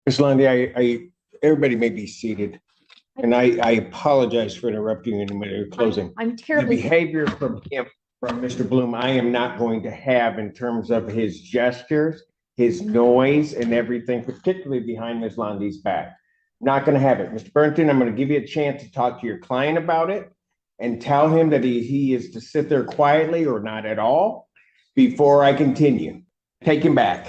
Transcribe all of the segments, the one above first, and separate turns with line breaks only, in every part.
Ms. Lundy, everybody may be seated. And I apologize for interrupting you in the middle of closing.
I'm
The
terribly.
behavior from him, from Mr. Bloom, I am not going to have in terms of his gestures, his noise and everything, particularly behind Ms. Lundy's back. Not going to have it. Mr. Burnton, I'm going to give you a chance to talk to your client about it and tell him that he is to sit there quietly or not at all before I continue. Take him back.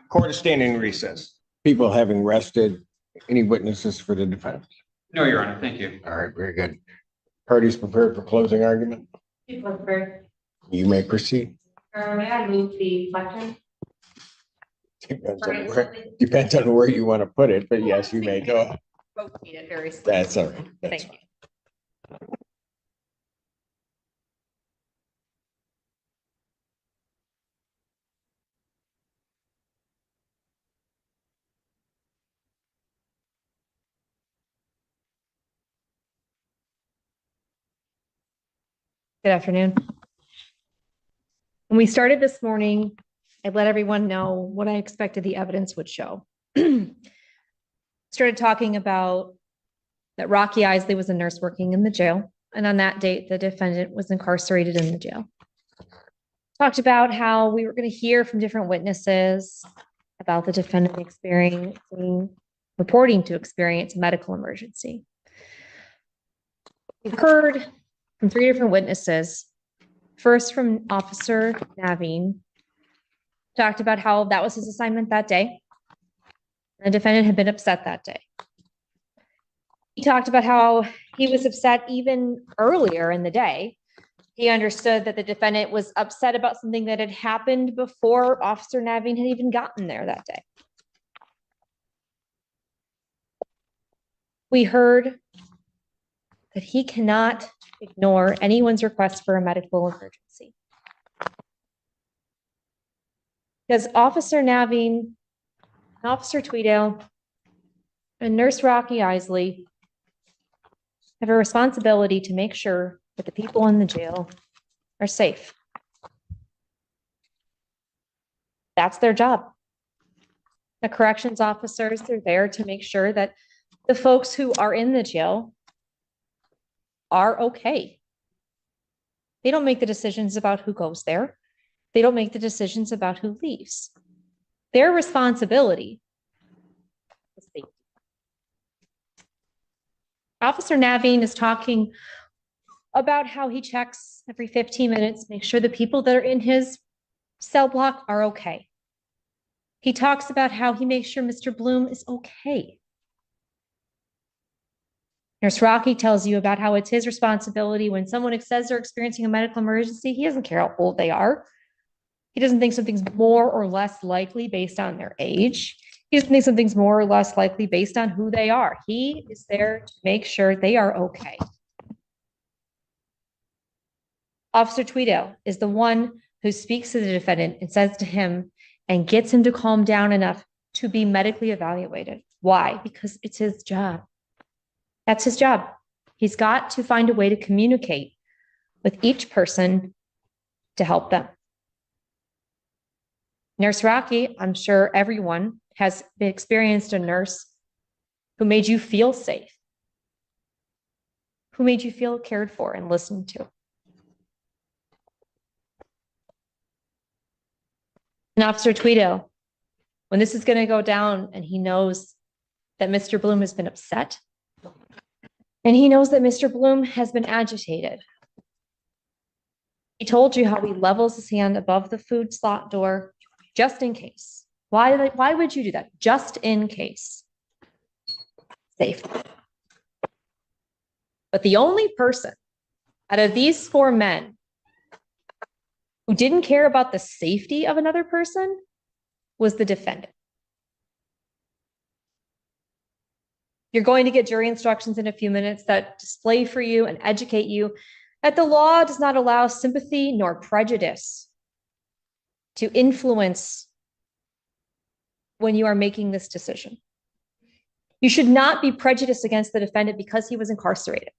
Court is standing in recess. People having rested. Any witnesses for the defense?
No, Your Honor. Thank you.
All right, very good. Parties prepared for closing argument? You may proceed.
May I move the question?
Depends on where you want to put it, but yes, you may go. That's all right. That's
Thank you. Good afternoon. When we started this morning, I let everyone know what I expected the evidence would show. Started talking about that Rocky Isley was a nurse working in the jail, and on that date, the defendant was incarcerated in the jail. Talked about how we were going to hear from different witnesses about the defendant reporting to experience a medical emergency. We've heard from 3 different witnesses. First, from Officer Naveen, talked about how that was his assignment that day. The defendant had been upset that day. He talked about how he was upset even earlier in the day. He understood that the defendant was upset about something that had happened before Officer Naveen had even gotten there that day. We heard that he cannot ignore anyone's request for a medical emergency. Because Officer Naveen, Officer Tweedale, and Nurse Rocky Isley have a responsibility to make sure that the people in the jail are safe. That's their job. The corrections officers are there to make sure that the folks who are in the jail are okay. They don't make the decisions about who goes there. They don't make the decisions about who leaves. Their responsibility is safety. Officer Naveen is talking about how he checks every 15 minutes, make sure the people that are in his cell block are okay. He talks about how he makes sure Mr. Bloom is okay. Nurse Rocky tells you about how it's his responsibility when someone says they're experiencing a medical emergency. He doesn't care how old they are. He doesn't think something's more or less likely based on their age. He doesn't think something's more or less likely based on who they are. He is there to make sure they are okay. Officer Tweedale is the one who speaks to the defendant and says to him and gets him to calm down enough to be medically evaluated. Why? Because it's his job. That's his job. He's got to find a way to communicate with each person to help them. Nurse Rocky, I'm sure everyone has experienced a nurse who made you feel safe, who made you feel cared for and listened to. And Officer Tweedale, when this is going to go down and he knows that Mr. Bloom has been upset, and he knows that Mr. Bloom has been agitated. He told you how he levels his hand above the food slot door just in case. Why would you do that? Just in case. Safe. But the only person out of these 4 men who didn't care about the safety of another person was the defendant. You're going to get jury instructions in a few minutes that display for you and educate you that the law does not allow sympathy nor prejudice to influence when you are making this decision. You should not be prejudiced against the defendant because he was incarcerated.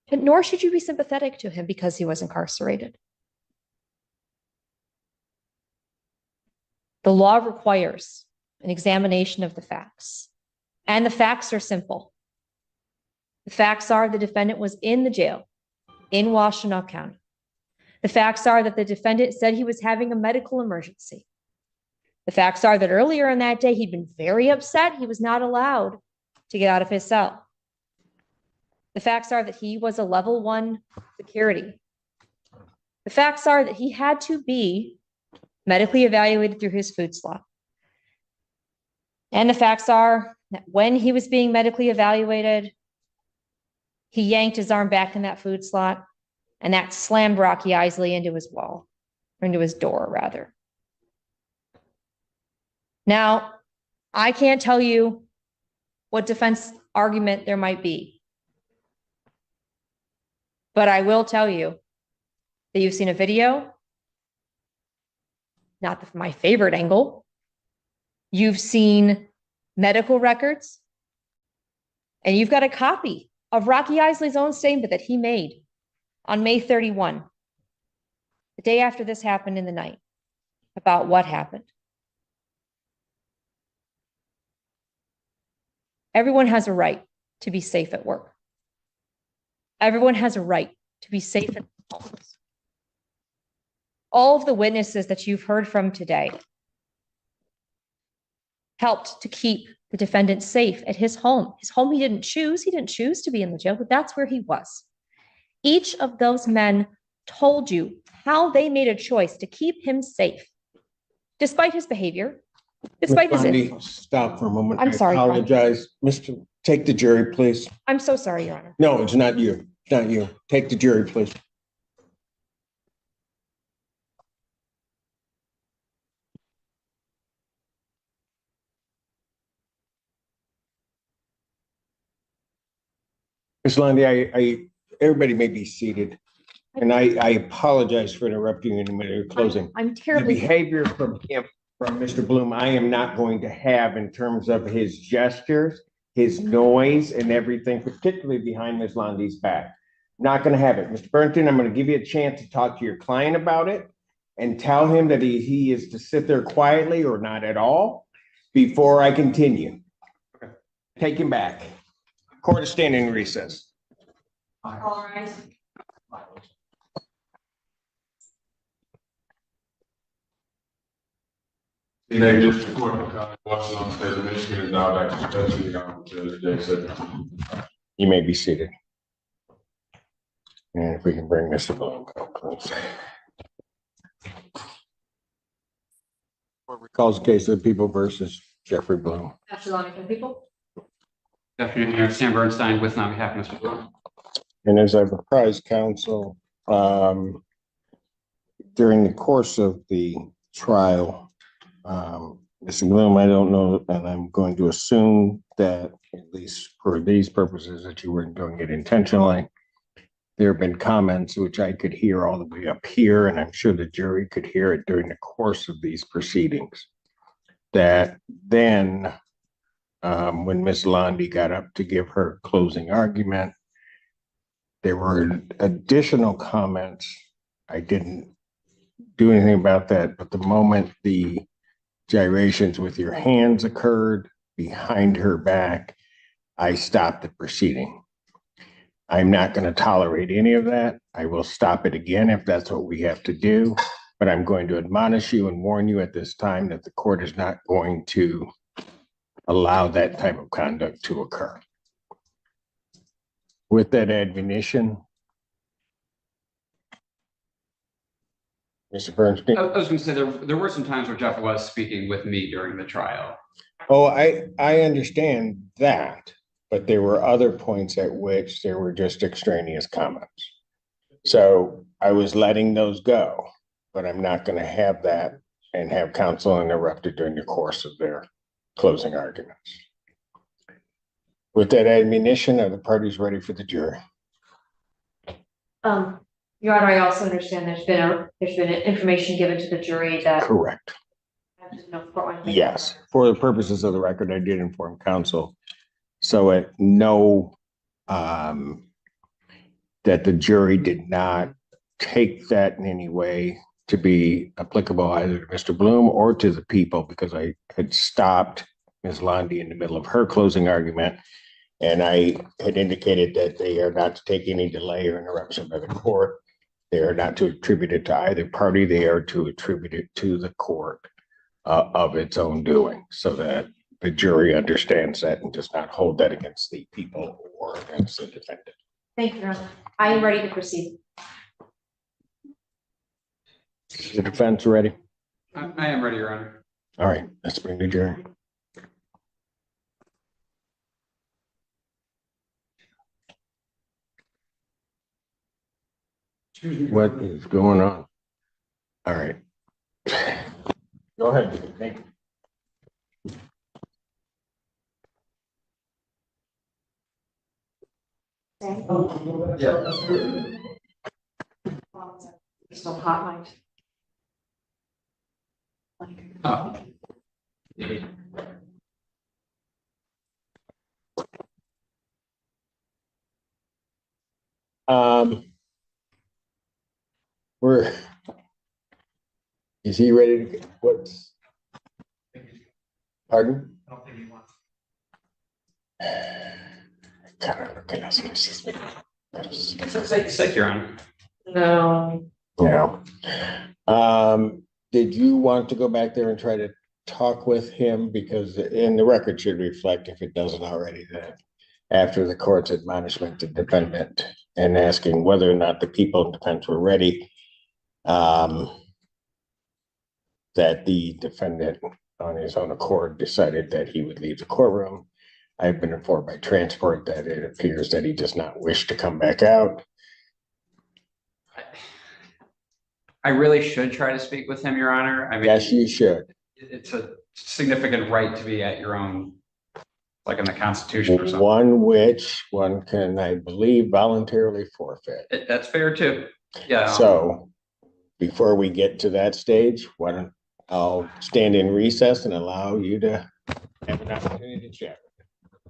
And nor should you be sympathetic to him because he was incarcerated. The law requires an examination of the facts. And the facts are simple. The facts are the defendant was in the jail in Washtenaw County. The facts are that the defendant said he was having a medical emergency. The facts are that earlier in that day, he'd been very upset. He was not allowed to get out of his cell. The facts are that he was a level 1 security. The facts are that he had to be medically evaluated through his food slot. And the facts are that when he was being medically evaluated, he yanked his arm back in that food slot, and that slammed Rocky Isley into his wall, or into his door, rather. Now, I can't tell you what defense argument there might be, but I will tell you that you've seen a video, not my favorite angle. You've seen medical records, and you've got a copy of Rocky Isley's own statement that he made on May 31, the day after this happened in the night, about what happened. Everyone has a right to be safe at work. Everyone has a right to be safe at home. All of the witnesses that you've heard from today helped to keep the defendant safe at his home. His home he didn't choose. He didn't choose to be in the jail, but that's where he was. Each of those men told you how they made a choice to keep him safe, despite his behavior, despite his influence.
Stop for a moment.
I'm sorry,
I apologize. Mr. Take the jury, please.
I'm so sorry, Your Honor.
No, it's not you. It's not you. Take the jury, please. Ms. Lundy, everybody may be seated. And I apologize for interrupting you in the middle of closing.
I'm
The
terribly.
behavior from him, from Mr. Bloom, I am not going to have in terms of his gestures, his noise and everything, particularly behind Ms. Lundy's back. Not going to have it. Mr. Burnton, I'm going to give you a chance to talk to your client about it and tell him that he is to sit there quietly or not at all before I continue. Take him back. Court is standing in recess.
All rise.
The United District Court of County, Washington State of Michigan is now back to session. The Honorable Judge Jay Simpson.
You may be seated. And if we can bring Mr. Bloom up, please. Court recalls the case of the People versus Jeffrey Bloom.
After long for people.
Good afternoon, Mayor Sam Bernstein with and on behalf of Mr. Bloom.
And as I've apprised counsel, during the course of the trial, Mr. Bloom, I don't know, and I'm going to assume that at least for these purposes that you weren't doing it intentionally. There have been comments which I could hear all the way up here, and I'm sure the jury could hear it during the course of these proceedings. That then, when Ms. Lundy got up to give her closing argument, there were additional comments. I didn't do anything about that, but the moment the gyrations with your hands occurred behind her back, I stopped the proceeding. I'm not going to tolerate any of that. I will stop it again if that's what we have to do, but I'm going to admonish you and warn you at this time that the court is not going to allow that type of conduct to occur. With that admonition, Mr. Bernstein.
I was going to say there were some times where Jeff was speaking with me during the trial.
Oh, I understand that, but there were other points at which there were just extraneous comments. So I was letting those go, but I'm not going to have that and have counsel interrupted during the course of their closing arguments. With that admonition, are the parties ready for the jury?
Your Honor, I also understand there's been information given to the jury that.
Correct. Yes, for the purposes of the record, I did inform counsel. So at no, that the jury did not take that in any way to be applicable either to Mr. Bloom or to the people, because I had stopped Ms. Lundy in the middle of her closing argument. And I had indicated that they are not to take any delay or interruption by the court. They are not to attribute it to either party. They are to attribute it to the court of its own doing, so that the jury understands that and does not hold that against the people or against the defendant.
Thank you, Your Honor. I am ready to proceed.
Is the defense ready?
I am ready, Your Honor.
All right, let's bring the jury. What is going on? All right. Go ahead. Thank you.
Still hot mic.
Oh.
Is he ready to, what's? Pardon?
I don't think he wants. Sick, Your Honor.
No.
Yeah. Did you want to go back there and try to talk with him? Because in the record should reflect, if it doesn't already, that after the court's admonishment to defendant and asking whether or not the people in defense were ready, that the defendant on his own accord decided that he would leave the courtroom. I've been informed by transport that it appears that he does not wish to come back out.
I really should try to speak with him, Your Honor. I mean,
Yes, you should.
it's a significant right to be at your own, like in the Constitution or something.
One which one can, I believe, voluntarily forfeit.
That's fair too. Yeah.
So before we get to that stage, why don't I'll stand in recess and allow you to have an opportunity to chat.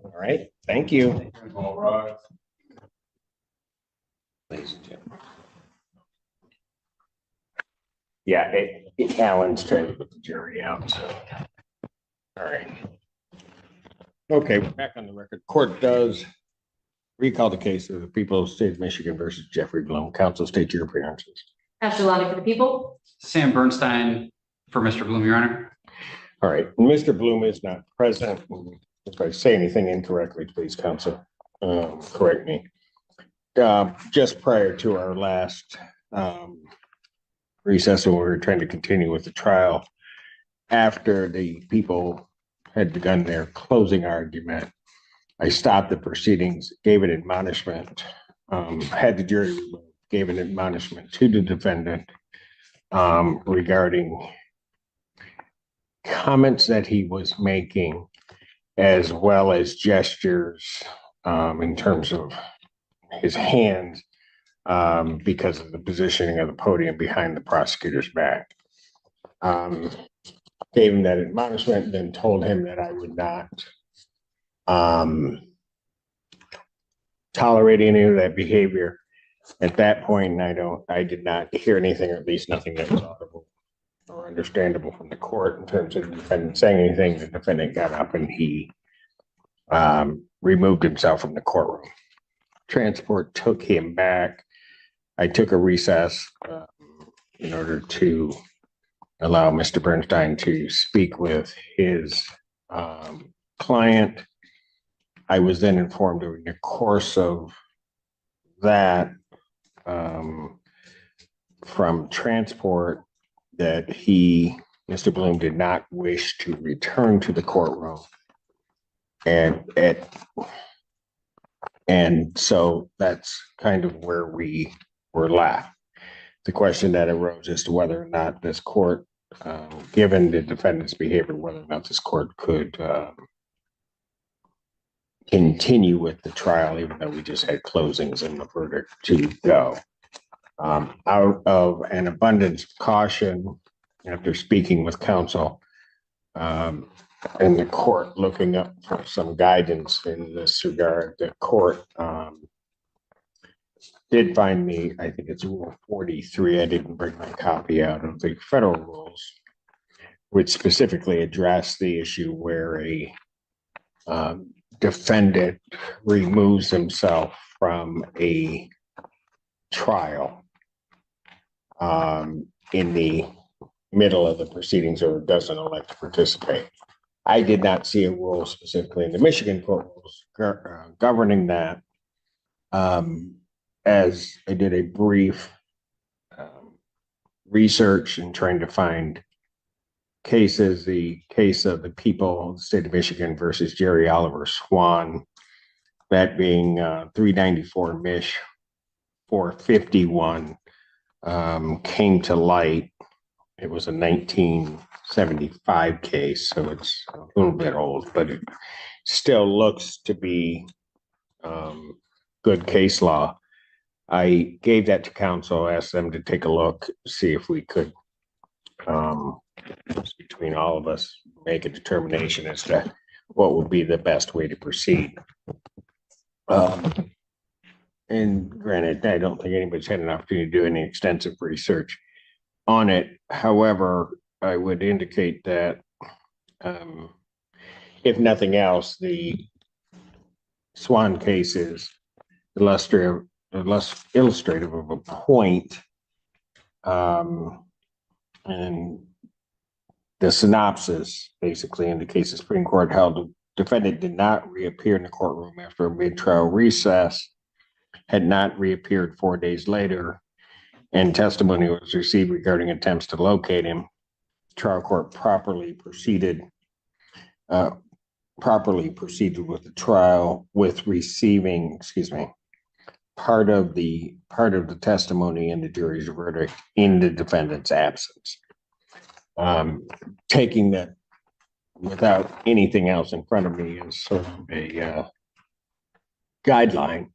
All right, thank you.
All right.
Ladies and gentlemen. Yeah, Alan's trying to put the jury out, so. All right. Okay, we're back on the record. Court does recall the case of the people of the state of Michigan versus Jeffrey Bloom. Counsel, state your appearances.
Ashley Lonnie for the people.
Sam Bernstein for Mr. Bloom, Your Honor.
All right, Mr. Bloom is not present. If I say anything incorrectly, please, counsel, correct me. Just prior to our last recess, when we were trying to continue with the trial, after the people had begun their closing argument, I stopped the proceedings, gave an admonishment, had the jury removed, gave an admonishment to the defendant regarding comments that he was making, as well as gestures in terms of his hands, because of the positioning of the podium behind the prosecutor's back. Gave him that admonishment, then told him that I would not tolerate any of that behavior. At that point, I did not hear anything, or at least nothing that was audible or understandable from the court in terms of the defendant saying anything. The defendant got up and he removed himself from the courtroom. Transport took him back. I took a recess in order to allow Mr. Bernstein to speak with his client. I was then informed during the course of that from transport that Mr. Bloom did not wish to return to the courtroom. And so that's kind of where we were left. The question that arose as to whether or not this court, given the defendant's behavior, whether or not this court could continue with the trial, even though we just had closings and the verdict to go. Out of an abundance of caution, after speaking with counsel and the court looking up for some guidance in this regard, the court did find me, I think it's Rule 43. I didn't bring my copy out of the federal rules, which specifically address the issue where a defendant removes himself from a trial in the middle of the proceedings or doesn't elect to participate. I did not see a rule specifically in the Michigan court rules governing that. As I did a brief research and trying to find cases, the case of the people of the state of Michigan versus Jerry Oliver Swan, that being 394 Mich 451, came to light. It was a 1975 case, so it's a little bit old, but it still looks to be good case law. I gave that to counsel, asked them to take a look, see if we could, between all of us, make a determination as to what would be the best way to proceed. And granted, I don't think anybody's had an opportunity to do any extensive research on it. However, I would indicate that if nothing else, the Swan case is less illustrative of a point. And the synopsis basically indicates the Supreme Court held the defendant did not reappear in the courtroom after a mid-trial recess, had not reappeared 4 days later, and testimony was received regarding attempts to locate him. Trial court properly proceeded with the trial with receiving, part of the testimony in the jury's verdict in the defendant's absence. Taking that without anything else in front of me is sort of a guideline.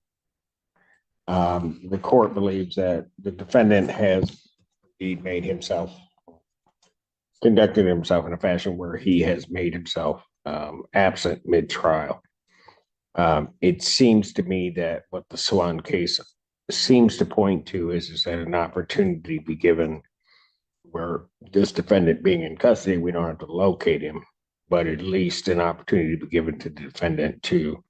The court believes that the defendant has indeed conducted himself in a fashion where he has made himself absent mid-trial. It seems to me that what the Swan case seems to point to is that an opportunity be given where this defendant being in custody, we don't have to locate him, but at least an opportunity to be given to the defendant to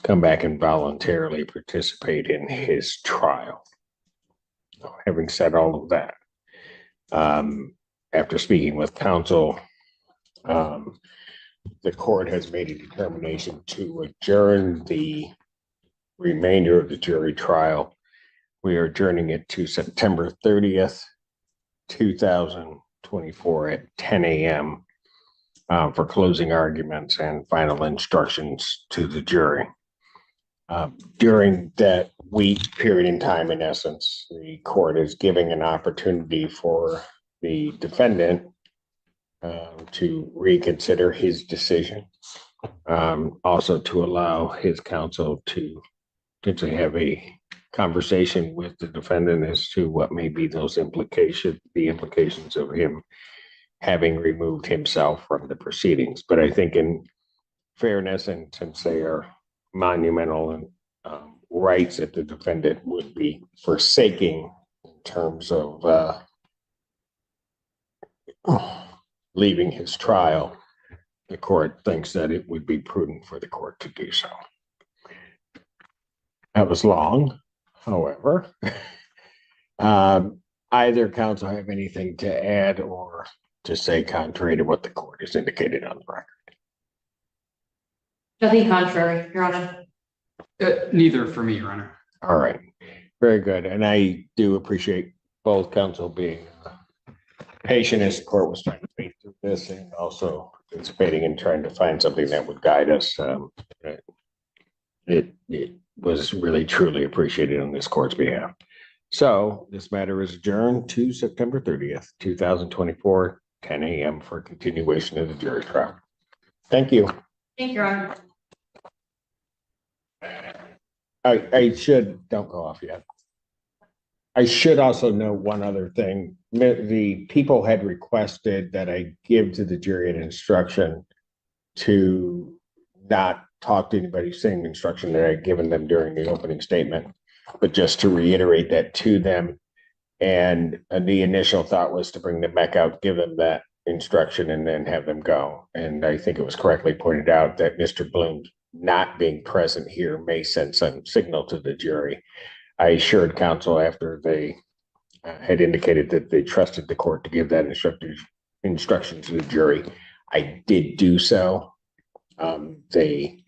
come back and voluntarily participate in his trial. Having said all of that, after speaking with counsel, the court has made a determination to adjourn the remainder of the jury trial. We are adjourning it to September 30th, 2024 at 10 a.m. For closing arguments and final instructions to the jury. During that week period in time, in essence, the court is giving an opportunity for the defendant to reconsider his decision. Also to allow his counsel to potentially have a conversation with the defendant as to what may be those implications of him having removed himself from the proceedings. But I think in fairness, and since they are monumental and rights that the defendant would be forsaking in terms of leaving his trial, the court thinks that it would be prudent for the court to do so. That was long, however. Either counsel have anything to add or to say contrary to what the court has indicated on the record?
Nothing contrary, Your Honor.
Neither for me, Your Honor.
All right, very good. And I do appreciate both counsel being patient as the court was trying to think through this and also participating in trying to find something that would guide us. It was really truly appreciated on this court's behalf. So this matter is adjourned to September 30th, 2024, 10 a.m. for continuation of the jury trial. Thank you.
Thank you, Your Honor.
I should, don't go off yet. I should also note one other thing. The people had requested that I give to the jury an instruction to not talk to anybody, same instruction that I had given them during the opening statement. but just to reiterate that to them. And the initial thought was to bring them back out, give them that instruction, and then have them go. And I think it was correctly pointed out that Mr. Bloom not being present here may send some signal to the jury. I assured counsel after they had indicated that they trusted the court to give that instruction to the jury. I did do so. They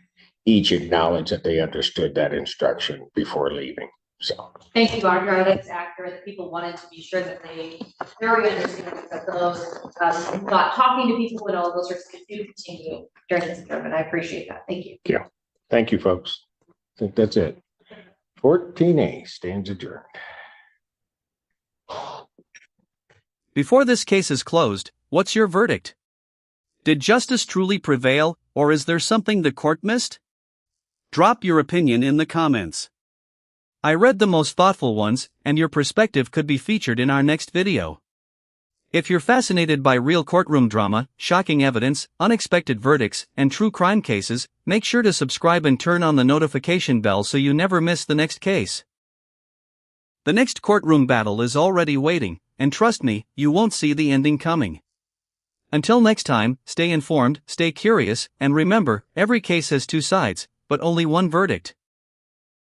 each acknowledged that they understood that instruction before leaving. So
Thank you, Barbara. That's accurate. People wanted to be sure that they very understand that those, not talking to people and all those risks do continue during this adjournment. I appreciate that. Thank you.
thank you, folks. I think that's it. 14A stands adjourned.
Before this case is closed, what's your verdict? Did justice truly prevail, or is there something the court missed? Drop your opinion in the comments. I read the most thoughtful ones, and your perspective could be featured in our next video. If you're fascinated by real courtroom drama, shocking evidence, unexpected verdicts, and true crime cases, make sure to subscribe and turn on the notification bell so you never miss the next case. The next courtroom battle is already waiting, and trust me, you won't see the ending coming. Until next time, stay informed, stay curious, and remember, every case has two sides, but only one verdict.